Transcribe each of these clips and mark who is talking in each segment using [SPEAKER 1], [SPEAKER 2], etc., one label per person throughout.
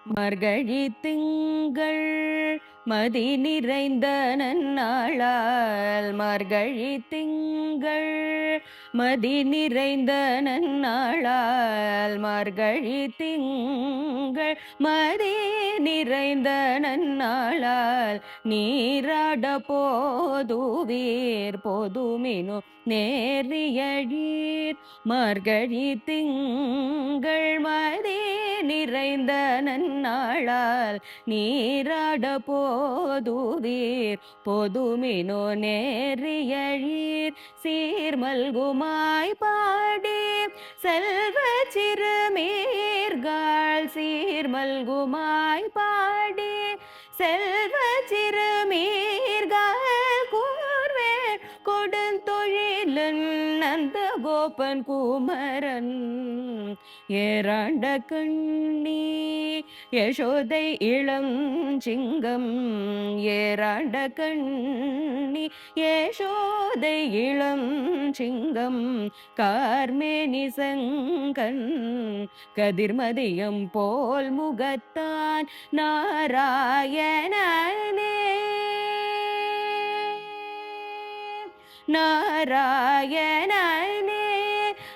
[SPEAKER 1] மார்கழி திங்கள் மதி நிறைந்த நன்னாளால் மார்கழி திங்கள் மதி நிறைந்த நன்னாளால் மார்கழி திங்கள் மதி நிறைந்த நன்னாளால் நீராட போதுவீர் போதுமினோ நேரியழீர் மார்கழி திங்கள் மதி நிறைந்த நன்னாளால் நீராட போதுவீர் போதுமினோ நேரியழீர் சீர்மல்குமாய் பாடி செல்வ சிறுமீர்கள் சீர்மல்குமாய் பாடி செல்வ சிறுமீர்கள் கூர்வேர் கொடுந்தொழிலன் நந்த கோபன் குமரன் ஏராண்ட கண்ணி யசோதை இளம் சிங்கம் ஏராண்ட கண்ணி யசோதை இளம் சிங்கம் கார்மேனி சங்கன் கதிர்மதியம் போல் முகத்தான் நாராயணனே நாராயணனே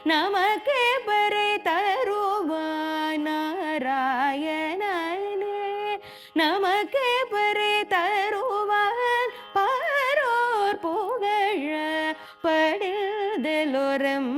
[SPEAKER 1] நமக்கு பறை தருவாய் நாராயணனே நமக்கு பறை தருவான் பாரோர் புகழ படிதலோரம்